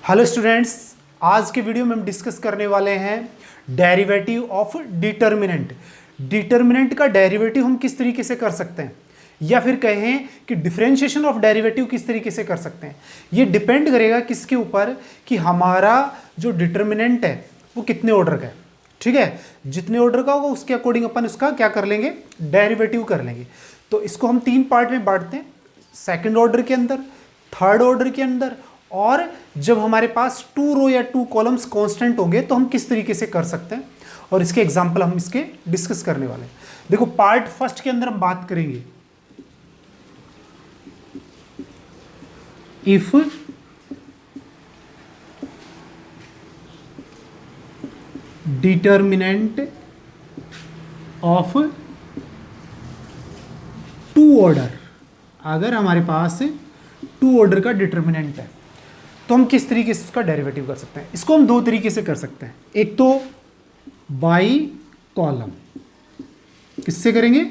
Hello students, आज के video में हम डिस्कस करने वाले हैं डेरिवेटिव ऑफ डिटर्मिनेंट। डिटर्मिनेंट का डेरिवेटिव हम किस तरीके से कर सकते हैं, या फिर कहें कि डिफरेंशिएशन ऑफ डेरिवेटिव किस तरीके से कर सकते हैं। ये डिपेंड करेगा किसके ऊपर कि हमारा जो डिटर्मिनेंट है वो कितने ऑर्डर का है। ठीक है, जितने ऑर्डर का होगा उसके अकॉर्डिंग अपन उसका क्या कर लेंगे, डेरिवेटिव कर लेंगे। तो इसको हम तीन पार्ट में बांटते हैं, सेकंड ऑर्डर के अंदर, थर्ड ऑर्डर के अंदर, और जब हमारे पास टू रो या टू कॉलम्स कांस्टेंट होंगे तो हम किस तरीके से कर सकते हैं, और इसके एग्जांपल हम इसके डिस्कस करने वाले हैं। देखो, पार्ट फर्स्ट के अंदर हम बात करेंगे if determinant of two order, अगर हमारे पास टू ऑर्डर का डिटर्मिनेंट है तो हम किस तरीके से उसका डेरिवेटिव कर सकते हैं। इसको हम दो तरीके से कर सकते हैं, एक तो बाई कॉलम। किससे करेंगे?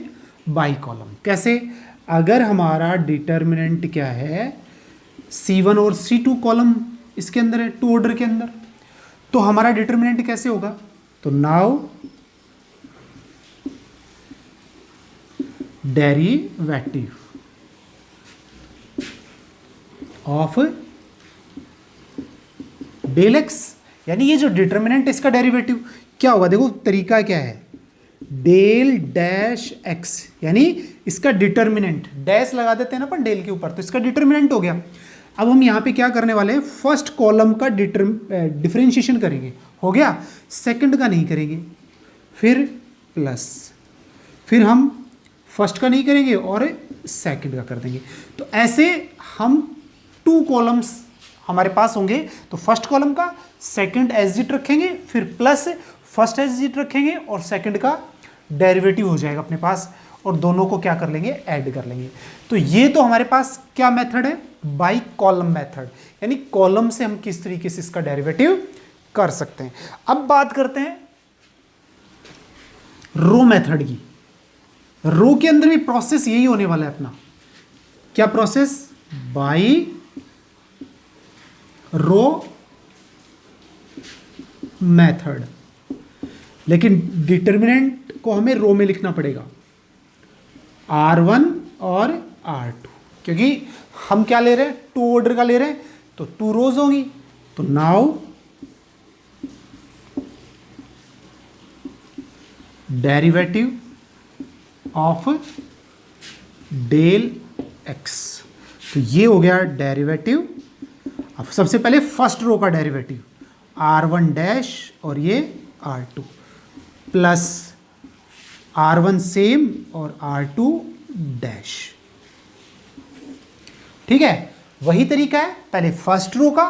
By column. कैसे? अगर हमारा डिटर्मिनेंट क्या है, C1 और C2 कॉलम इसके अंदर है, टू ऑर्डर के अंदर, तो हमारा डिटर्मिनेंट कैसे होगा? तो now derivative of del x, यानी ये जो डिटर्मिनेंट इसका डेरिवेटिव क्या होगा, देखो तरीका क्या है, डेल डैश एक्स, यानी इसका डिटर्मिनेंट, डैश लगा देते हैं ना अपन डेल के ऊपर, तो इसका डिटर्मिनेंट हो गया। अब हम यहां पे क्या करने वाले हैं, फर्स्ट कॉलम का डिफरेंशिएशन करेंगे, हो गया, सेकंड का नहीं करेंगे, फिर प्लस, फिर हम फर्स्ट का नहीं करेंगे और सेकंड का कर देंगे। तो ऐसे हम टू कॉलम्स हमारे पास होंगे, तो फर्स्ट कॉलम का सेकंड एजिट रखेंगे, फिर प्लस फर्स्ट एजिट रखेंगे और सेकंड का डेरिवेटिव हो जाएगा अपने पास, और दोनों को क्या कर लेंगे, ऐड कर लेंगे। तो ये तो हमारे पास क्या मेथड है, बाई कॉलम मेथड, यानी कॉलम से हम किस तरीके से इसका डेरिवेटिव कर सकते हैं। अब बात करते हैं रो मेथड की। रो के अंदर भी प्रोसेस यही होने वाला है अपना, क्या प्रोसेस, बाई रो मेथड, लेकिन डिटर्मिनेंट को हमें रो में लिखना पड़ेगा, R1 और R2, क्योंकि हम क्या ले रहे हैं, टू ऑर्डर का ले रहे हैं, तो टू रोज होंगी। तो now derivative of del x, तो ये हो गया डेरिवेटिव। अब सबसे पहले फर्स्ट रो का डेरिवेटिव, R1 डैश और ये R2, प्लस R1 सेम और R2 डैश। ठीक है, वही तरीका है, पहले फर्स्ट रो का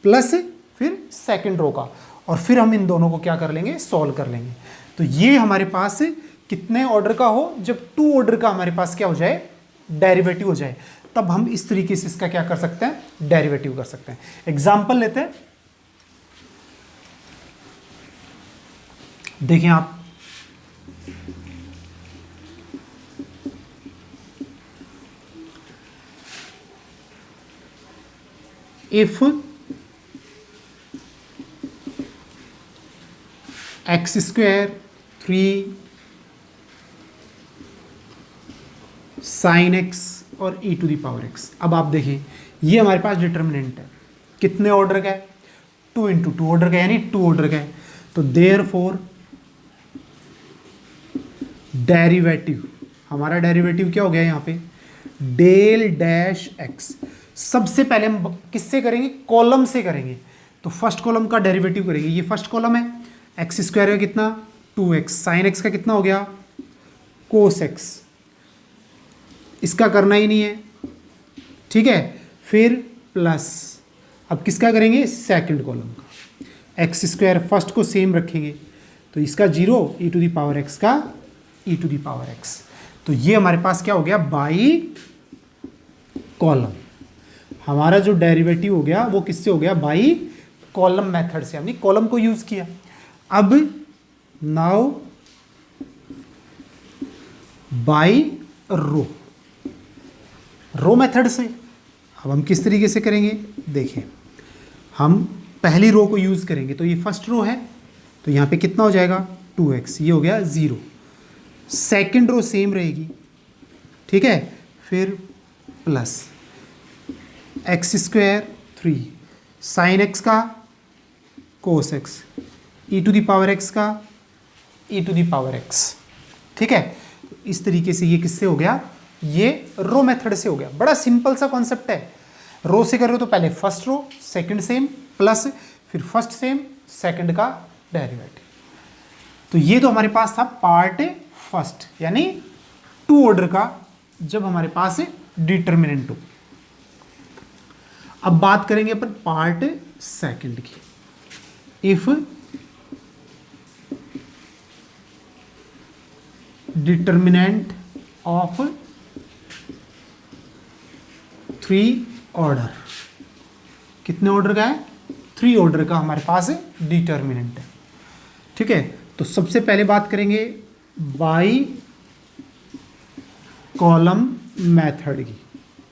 प्लस फिर सेकंड रो का, और फिर हम इन दोनों को क्या कर लेंगे, सॉल्व कर लेंगे। तो ये हमारे पास कितने ऑर्डर का हो, जब टू ऑर्डर का हमारे पास क्या हो जाए, डेरिवेटिव हो जाए, तब हम इस तरीके से इसका क्या कर सकते हैं, डेरिवेटिव कर सकते हैं। एग्जांपल लेते हैं, देखें आप, if x square 3 sine x और e to the power x. अब आप देखें, ये हमारे पास डिटर्मिनेंट है, कितने ऑर्डर का है, 2 इंटू टू ऑर्डर का, यानी टू ऑर्डर का है। तो देयरफॉर डेरिवेटिव, हमारा डेरिवेटिव क्या हो गया यहाँ पे, डेल डैश एक्स। सबसे पहले हम किससे करेंगे, कॉलम से करेंगे, तो फर्स्ट कॉलम का डेरिवेटिव करेंगे। ये फर्स्ट कॉलम है, एक्स स्क्वायर का कितना, 2x, साइन एक्स का कितना हो गया, कोस एक्स, इसका करना ही नहीं है, ठीक है, फिर प्लस, अब किसका करेंगे, सेकंड कॉलम का, एक्स स्क्वायर फर्स्ट को सेम रखेंगे, तो इसका 0, e to the power x का e to the power x. तो ये हमारे पास क्या हो गया, बाई कॉलम। हमारा जो डेरिवेटिव हो गया वो किससे हो गया, बाई कॉलम मेथड से, हमने कॉलम को यूज किया। अब नाउ बाई रो मेथड से, अब हम किस तरीके से करेंगे, देखें, हम पहली रो को यूज़ करेंगे, तो ये फर्स्ट रो है, तो यहाँ पे कितना हो जाएगा 2x, ये हो गया 0। सेकंड रो सेम रहेगी, ठीक है, फिर plus X square 3 sine X का cos X E to the power x का ई टू द पावर एक्स, ठीक है। इस तरीके से ये किससे हो गया, ये रो मेथड से हो गया। बड़ा सिंपल सा कॉन्सेप्ट है। रो से कर रहे हो तो पहले first row second same plus फिर फर्स्ट सेम सेकंड का डेरिवेटिव। तो ये तो हमारे पास था पार्ट फर्स्ट, यानी 2 ऑर्डर का, जब हमारे पास डिटर्मिनेंट हो। अब बात करेंगे अपन पार्ट सेकंड की। इफ डिटर्मिनेंट ऑफ 3 ऑर्डर, कितने ऑर्डर का है, 3 ऑर्डर का हमारे पास डिटर्मिनेंट है, ठीक है। तो सबसे पहले बात करेंगे बाई कॉलम मेथड की,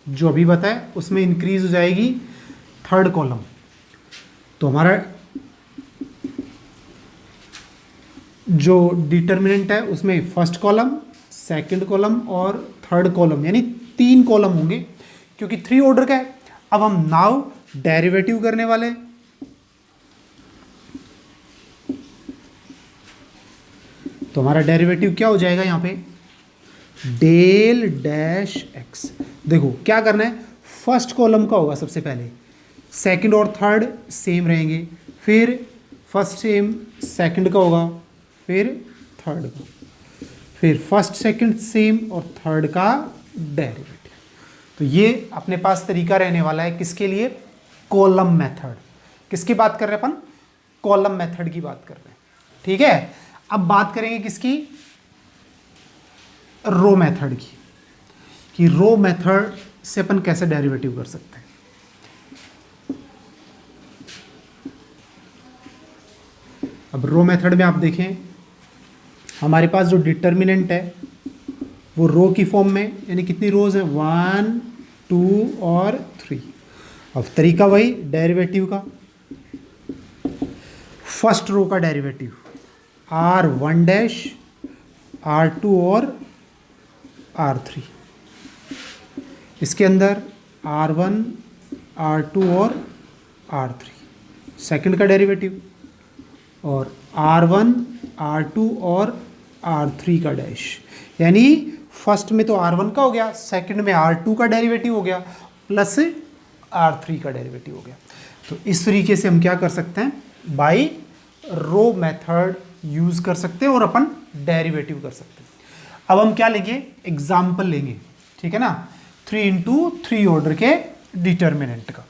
जो अभी बताया उसमें इंक्रीज हो जाएगी थर्ड कॉलम। तो हमारा जो डिटर्मिनेंट है उसमें फर्स्ट कॉलम, सेकंड कॉलम और थर्ड कॉलम, यानी 3 कॉलम होंगे, क्योंकि 3 ऑर्डर का है। अब हम नाउ डेरिवेटिव करने वाले हैं। तो हमारा डेरिवेटिव क्या हो जाएगा यहाँ पे, डेल डैश एक्स। देखो क्या करना है, फर्स्ट कॉलम का होगा सबसे पहले, सेकंड और थर्ड सेम रहेंगे, फिर फर्स्ट सेम सेकंड का होगा, फिर थर्ड का, फिर फर्स्ट सेकंड सेम और थर्ड का डेरिवेटिव। तो ये अपने पास तरीका रहने वाला है किसके लिए, कॉलम मेथड। किसकी बात कर रहे हैं अपन, कॉलम मेथड की बात कर रहे हैं, ठीक है। अब बात करेंगे किसकी, रो मेथड की, कि रो मेथड से अपन कैसे डेरिवेटिव कर सकते हैं। अब रो मेथड में आप देखें, हमारे पास जो डिटर्मिनेंट है वो रो की फॉर्म में, यानी कितनी रोज है, 1 2 और 3। अब तरीका वही डेरिवेटिव का, फर्स्ट रो का डेरिवेटिव R1 डैश R2 और R3, इसके अंदर R1 R2 और R3 सेकंड का डेरिवेटिव, और R1 R2 और R3 का डैश, यानी फर्स्ट में तो R1 का हो गया, सेकंड में R2 का डेरिवेटिव हो गया, प्लस R3 का डेरिवेटिव हो गया। तो इस तरीके से हम क्या कर सकते हैं, बाई रो मेथड यूज कर सकते हैं और अपन डेरिवेटिव कर सकते हैं। अब हम क्या लेंगे, एग्जाम्पल लेंगे, ठीक है ना, 3 into 3 ऑर्डर के डिटर्मिनेंट का,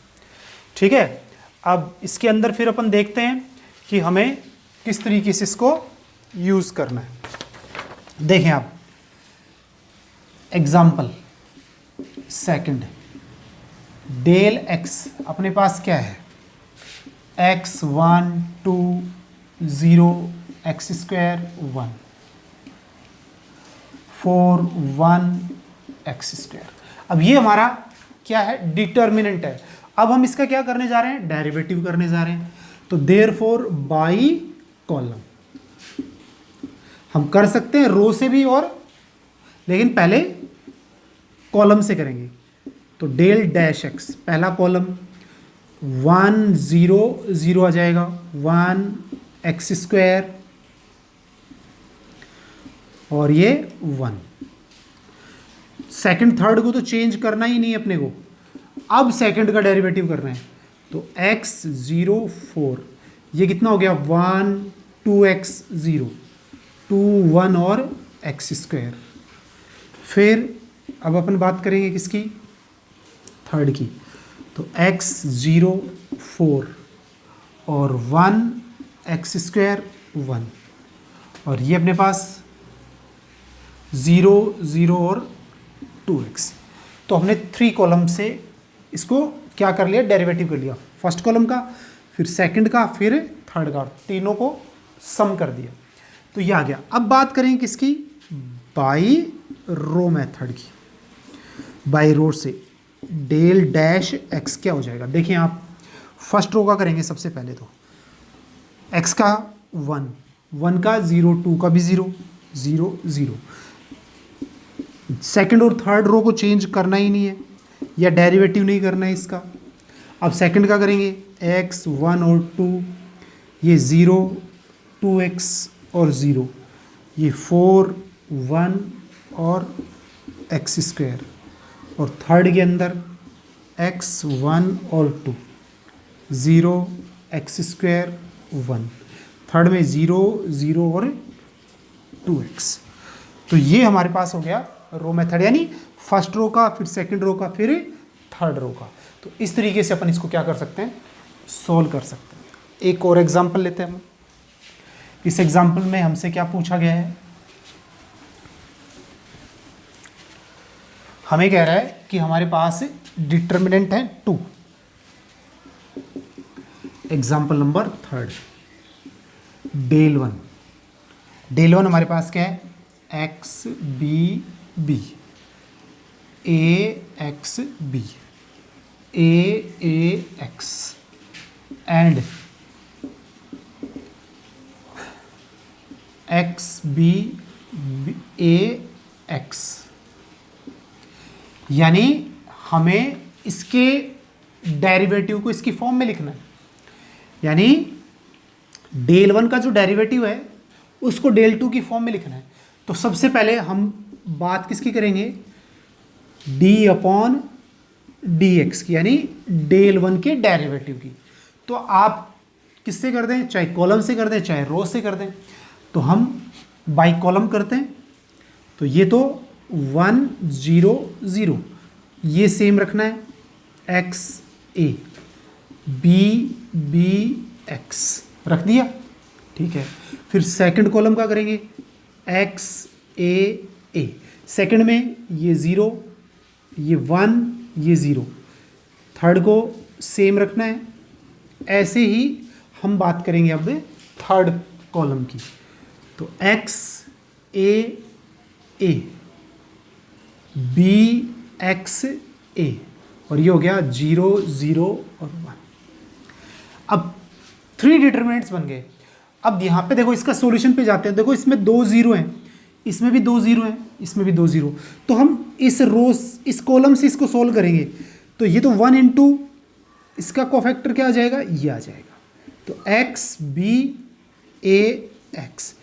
ठीक है। अब इसके अंदर फिर अपन देखते हैं कि हमें किस तरीके से इसको यूज करना है। देखें आप, एग्जाम्पल सेकंड, डेल एक्स अपने पास क्या है, x 1 2 0 x square 1 4 1 x square. अब ये हमारा क्या है, डिटर्मिनेंट है। अब हम इसका क्या करने जा रहे हैं, डेरिवेटिव करने जा रहे हैं। तो देयरफॉर बाई कॉलम हम कर सकते हैं रो से भी, और लेकिन पहले कॉलम से करेंगे। तो डेल डैश एक्स, पहला कॉलम 1 0 0 आ जाएगा, 1 एक्स स्क्वायर और ये 1। सेकंड थर्ड को तो चेंज करना ही नहीं अपने को, अब सेकंड का डेरिवेटिव करना है। तो x 0 4, ये कितना हो गया, 1 2x 0 2 1 और एक्स स्क्वायर। फिर अब अपन बात करेंगे किसकी, थर्ड की। तो x 0 4 और 1 एक्स स्क्वायर 1, और ये अपने पास 0 0 और 2x। तो हमने 3 कॉलम से इसको क्या कर लिया, डेरिवेटिव कर लिया, फर्स्ट कॉलम का, फिर सेकंड का, फिर थर्ड का, तीनों को सम कर दिया। तो ये आ गया। अब बात करें किसकी, बाई रो मेथड की। बाई रो से डेल डैश एक्स क्या हो जाएगा, देखिए आप, फर्स्ट रो का करेंगे सबसे पहले तो, x का 1, 1 का 0, 2 का भी 0, 0, 0। सेकंड और थर्ड रो को चेंज करना ही नहीं है या डेरिवेटिव नहीं करना है इसका। अब सेकंड का करेंगे x 1 और 2, ये 0, 2x और 0, ये 4, 1 और x स्क्वायर, और थर्ड के अंदर x 1 और 2, 0, x स्क्वायर 1, थर्ड में 0, 0 और 2x। तो ये हमारे पास हो गया रो मेथड, यानी फर्स्ट रो का, फिर सेकंड रो का, फिर थर्ड रो का। तो इस तरीके से अपन इसको क्या कर सकते हैं, सोल्व कर सकते हैं। एक और एग्जांपल लेते हैं हम। इस एग्जांपल में हमसे क्या पूछा गया है, हमें कह रहा है कि हमारे पास डिटर्मिनेंट है 2। Example number 3, del 1। डेल 1 हमारे पास क्या है, x b b, a x b, a x and x b a x. यानी हमें इसके डेरिवेटिव को इसकी फॉर्म में लिखना है, यानी डेल 1 का जो डेरिवेटिव है उसको डेल 2 की फॉर्म में लिखना है। तो सबसे पहले हम बात किसकी करेंगे, डी अपॉन डी एक्स की, यानी डेल 1 के डेरिवेटिव की। तो आप किससे कर दें, चाहे कॉलम से कर दें चाहे रो से कर दें। तो हम बाई कॉलम करते हैं, तो ये तो 1 0 0 ये सेम रखना है, x a b b x रख दिया, ठीक है। फिर सेकंड कॉलम का करेंगे, एक्स ए, सेकंड में ये 0, ये 1, ये 0, थर्ड को सेम रखना है। ऐसे ही हम बात करेंगे अब थर्ड कॉलम की, तो एक्स ए बी एक्स ए, और ये हो गया 0 0 और 1। अब 3 डिटरमिनेंट्स बन गए। अब यहाँ पे देखो इसका सॉल्यूशन पे जाते हैं, देखो इसमें 2 0 हैं, इसमें भी 2 0 हैं, इसमें भी 2 0। तो हम इस रो, इस कॉलम से इसको सोल्व करेंगे, तो ये तो 1 इंटू इसका कोफैक्टर क्या आ जाएगा, ये आ जाएगा। तो एक्स बी ए एक्स,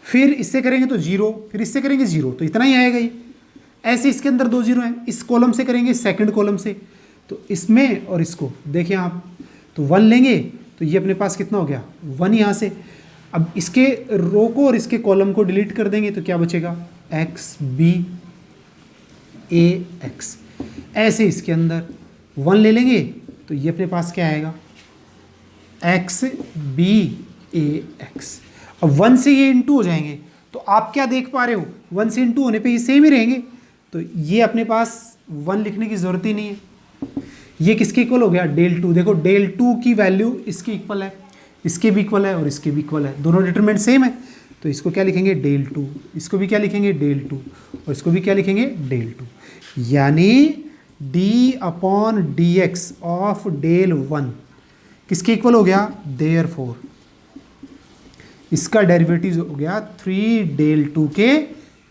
फिर इससे करेंगे तो 0, फिर इससे करेंगे 0, तो इतना ही आएगा ये। ऐसे इसके अंदर 2 0 हैं, इस कॉलम से करेंगे सेकंड कॉलम से, तो इसमें और इसको देखिए आप, तो 1 लेंगे तो ये अपने पास कितना हो गया 1 यहाँ से। अब इसके रो को और इसके कॉलम को डिलीट कर देंगे तो क्या बचेगा, एक्स बी ए एक्स। ऐसे इसके अंदर 1 ले लेंगे तो ये अपने पास क्या आएगा, एक्स बी ए एक्स। अब 1 से ये इंटू हो जाएंगे, तो आप क्या देख पा रहे हो, 1 से इंटू होने पे ये सेम ही रहेंगे, तो ये अपने पास 1 लिखने की ज़रूरत ही नहीं है। ये किसके इक्वल हो गया, डेल 2। देखो डेल 2 की वैल्यू इसके इक्वल है, इसके भी इक्वल है और इसके भी इक्वल है, दोनों डिटरमिनेंट सेम है। तो इसको क्या लिखेंगे, डेल 2, इसको भी क्या लिखेंगे, डेल 2, और इसको भी क्या लिखेंगे, डेल 2। यानी d upon D x of del 1 किसके इक्वल हो गया, देयरफॉर इसका डेरिवेटिव हो गया 3 डेल 2 के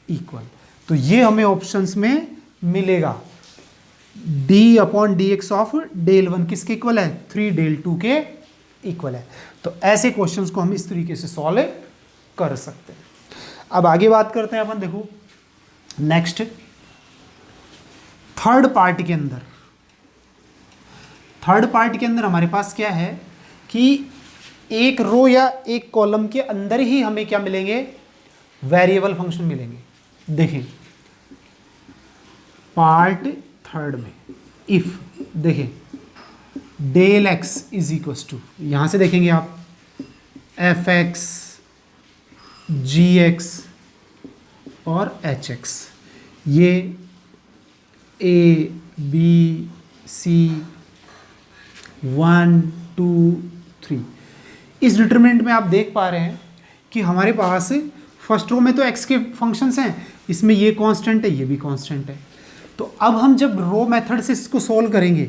इक्वल। तो ये हमें ऑप्शंस में मिलेगा, d upon D x of del 1 किसके इक्वल है, 3 डेल 2 के इक्वल है। तो ऐसे क्वेश्चंस को हम इस तरीके से सॉल्व कर सकते हैं। अब आगे बात करते हैं अपन, देखो नेक्स्ट थर्ड पार्ट के अंदर। थर्ड पार्ट के अंदर हमारे पास क्या है कि एक रो या एक कॉलम के अंदर ही हमें क्या मिलेंगे, वेरिएबल फंक्शन मिलेंगे। देखें पार्ट थर्ड में इफ देखें del x is equal to, यहां से देखेंगे आप एफ एक्स जी एक्स और एच एक्स, ये ए बी सी 1 2 3। इस डिटरमिनेंट में आप देख पा रहे हैं कि हमारे पास फर्स्ट रो में तो एक्स के फंक्शंस हैं, इसमें ये कांस्टेंट है ये भी कांस्टेंट है। तो अब हम जब रो मेथड से इसको सॉल्व करेंगे,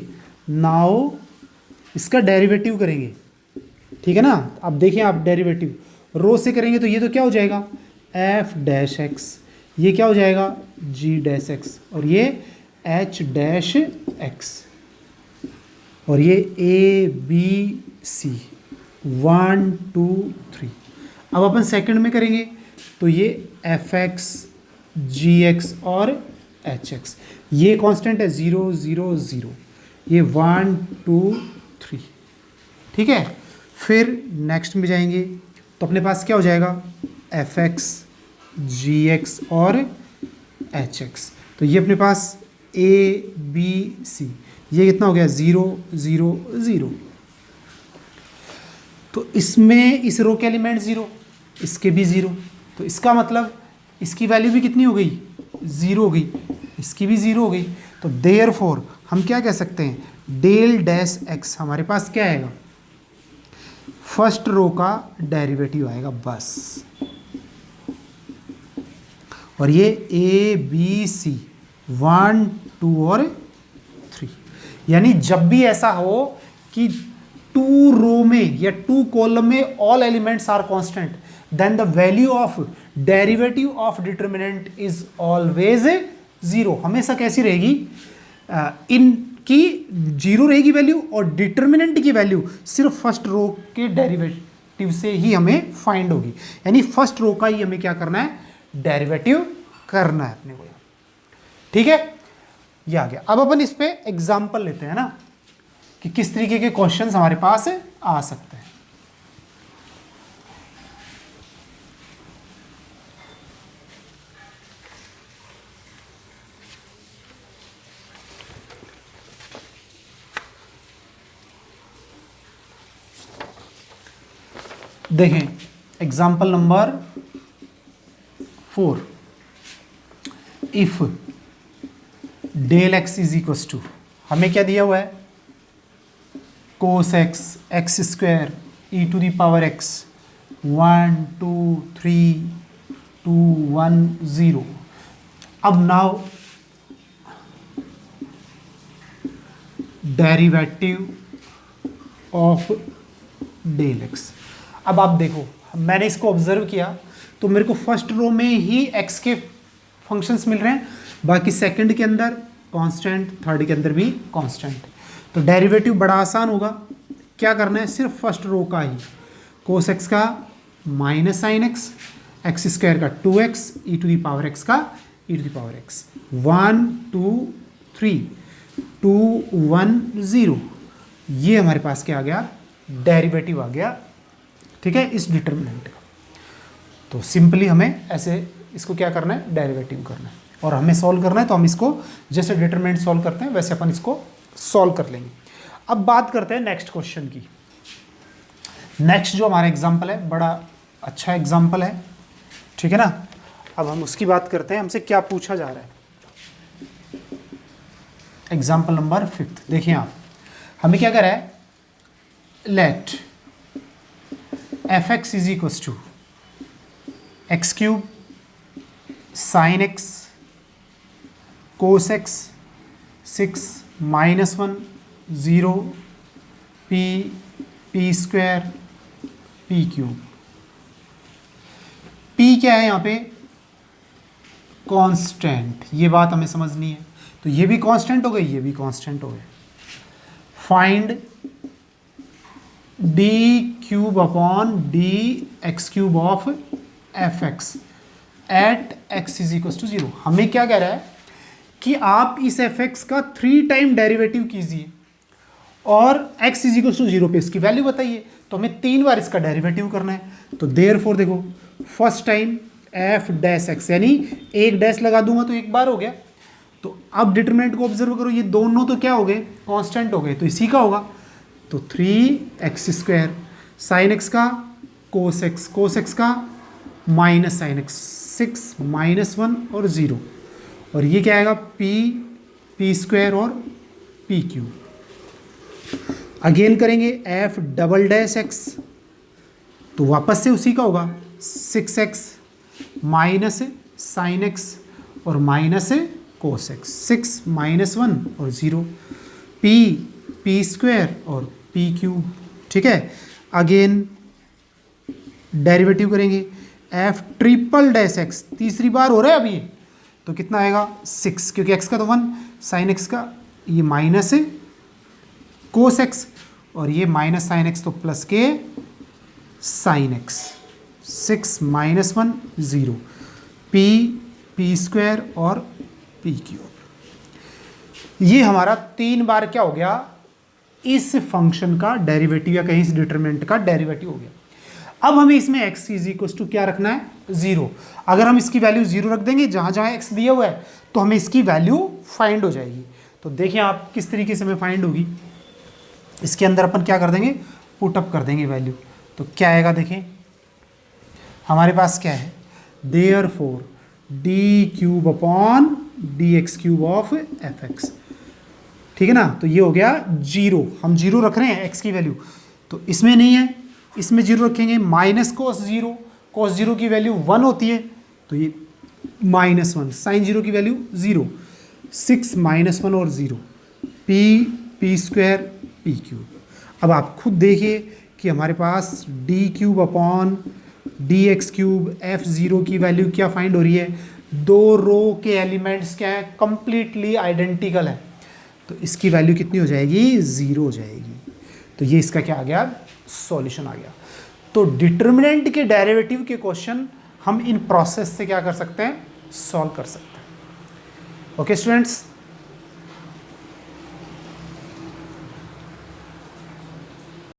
नाउ इसका डेरिवेटिव करेंगे, ठीक है ना। अब देखिए आप डेरिवेटिव रो से करेंगे तो ये तो क्या हो जाएगा एफ डैश एक्स, ये क्या हो जाएगा जी डैश एक्स, और ये एच डैश एक्स, और ये ए बी सी 1 2 3। अब अपन सेकंड में करेंगे तो ये एफ एक्स जी एक्स और एच एक्स, ये कांस्टेंट है 0 0 0, ये 1 2 3, ठीक है। फिर नेक्स्ट में जाएंगे तो अपने पास क्या हो जाएगा एफ एक्स जी एक्स और एच एक्स, तो ये अपने पास ए बी सी, ये कितना हो गया 0 0 0। तो इसमें इस रो के एलिमेंट 0, इसके भी 0, तो इसका मतलब इसकी वैल्यू भी कितनी हो गई 0 हो गई, इसकी भी 0 हो गई। तो देयरफॉर हम क्या कह सकते हैं डेल डैश एक्स हमारे पास क्या आएगा फर्स्ट रो का डेरिवेटिव आएगा बस, और ये ए बी सी 1 2 और 3, यानी जब भी ऐसा हो कि 2 रो में या 2 कॉलम में all elements are constant, then the value of derivative of determinant is always 0। हमेशा कैसी रहेगी इनकी 0 रहेगी वैल्यू, और डिटर्मिनेंट की वैल्यू सिर्फ फर्स्ट रो के डेरिवेटिव से ही हमें फाइंड होगी, यानी फर्स्ट रो का ही हमें क्या करना है डेरिवेटिव करना है अपने को, ठीक है। ये आ गया। अब अपन इस पे एग्जांपल लेते हैं ना कि किस तरीके के क्वेश्चंस हमारे पास आ सकते हैं। देखें example number 4, if del x is equals to, हमें क्या दिया हुआ है cos x x square e to the power x 1 2 3 2 1 0। अब now derivative of del x. अब आप देखो मैंने इसको ऑब्जर्व किया तो मेरे को फर्स्ट रो में ही x के फंक्शंस मिल रहे हैं, बाकी सेकंड के अंदर कांस्टेंट, थर्ड के अंदर भी कांस्टेंट। तो डेरिवेटिव बड़ा आसान होगा, क्या करना है सिर्फ फर्स्ट रो का ही, कोस एक्स का minus sine x, x square का 2x e to the power x का ई टू द पावर एक्स 1 2 3 2 1 0। ये हमारे पास क्या आ गया डेरिवेटिव आ गया, ठीक है, इस डिटर्मिनेंट का। तो सिंपली हमें ऐसे इसको क्या करना है डेरिवेटिव करना है, और हमें सॉल्व करना है तो हम इसको जैसे डिटर्मिनेंट सॉल्व करते हैं वैसे अपन इसको सॉल्व कर लेंगे। अब बात करते हैं नेक्स्ट क्वेश्चन की। नेक्स्ट जो हमारा एग्जाम्पल है बड़ा अच्छा एग्जाम्पल है, ठीक है ना। अब हम उसकी बात करते हैं, हमसे क्या पूछा जा रहा है। एग्जाम्पल नंबर 5 देखिए आप, हमें क्या करा है let f x is equals to x cube sine x cos x 6 minus 1 0 p p square p cube. P क्या है यहाँ पे कांस्टेंट, ये बात हमें समझनी है। तो ये भी कांस्टेंट हो गई, ये भी कांस्टेंट हो गए। Find d cube upon D x cube of f x at x is equal to 0। हमें क्या कह रहा है कि आप इस एफ एक्स का 3 टाइम डेरिवेटिव कीजिए और x इज इक्वल टू 0 पे इसकी वैल्यू बताइए। तो हमें 3 बार इसका डेरिवेटिव करना है। तो देयरफॉर देखो first time F dash x, यानी एक डैश लगा दूंगा तो एक बार हो गया। तो अब डिटरमिनेंट को ऑब्जर्व करो, ये दोनों तो क्या हो गए कांस्टेंट हो गए, तो इसी का होगा। तो 3x स्क्वायर साइन एक्स का कोस एक्स का माइनस साइन एक्स 6 माइनस 1 और 0, और ये क्या आएगा पी स्क्वायर और पी क्यूब। अगेन करेंगे एफ डबल डैश एक्स, तो वापस से उसी का होगा 6x माइनस साइन एक्स और माइनस कोस एक्स 6 माइनस 1 और 0 पी स्क्वायर और पी क्यूब, ठीक है। अगेन डेरिवेटिव करेंगे एफ ट्रिपल डैश एक्स, तीसरी बार हो रहा है अभी, तो कितना आएगा 6, क्योंकि एक्स का तो 1, साइन एक्स का ये माइनस है कोस एक्स, और ये माइनस साइन एक्स तो प्लस के sine x, 6 minus 1 0, P square और पी क्यूब। ये हमारा 3 बार क्या हो गया, इस फंक्शन का डेरिवेटिव या कहीं इस डिटरमिनेंट का डेरिवेटिव हो गया। अब हमें इसमें x इज इक्वल टू क्या रखना है, 0। अगर हम इसकी वैल्यू 0 रख देंगे जहां जहां x दिया हुआ है, तो हमें इसकी वैल्यू फाइंड हो जाएगी। तो देखिए आप किस तरीके से हमें फाइंड होगी, इसके अंदर अपन क्या कर देंगे, पुट अप कर देंगे वैल्यू। तो क्या आएगा देखिए, हमारे पास क्या है, therefore D cube upon D x cube of f x, ठीक है ना। तो ये हो गया 0, हम 0 रख रहे हैं x की वैल्यू, तो इसमें नहीं है, इसमें 0 रखेंगे। माइनस कोस 0 की वैल्यू 1 होती है, तो ये -1, साइन 0 की वैल्यू 0, 6 -1 और 0, पी स्क्वायर पी क्यूब। अब आप खुद देखिए कि हमारे पास D cube upon D x cube F 0 की वैल्यू क्या फाइंड हो रही है, 2 रो के एलिमेंट्स क्या है, कंप्लीटली आइडेंटिकल है, तो इसकी वैल्यू कितनी हो जाएगी, 0 हो जाएगी। तो ये इसका क्या आ गया, सॉल्यूशन आ गया। तो डिटर्मिनेंट के डेरिवेटिव के क्वेश्चन हम इन प्रोसेस से क्या कर सकते हैं, सॉल्व कर सकते हैं। Okay students.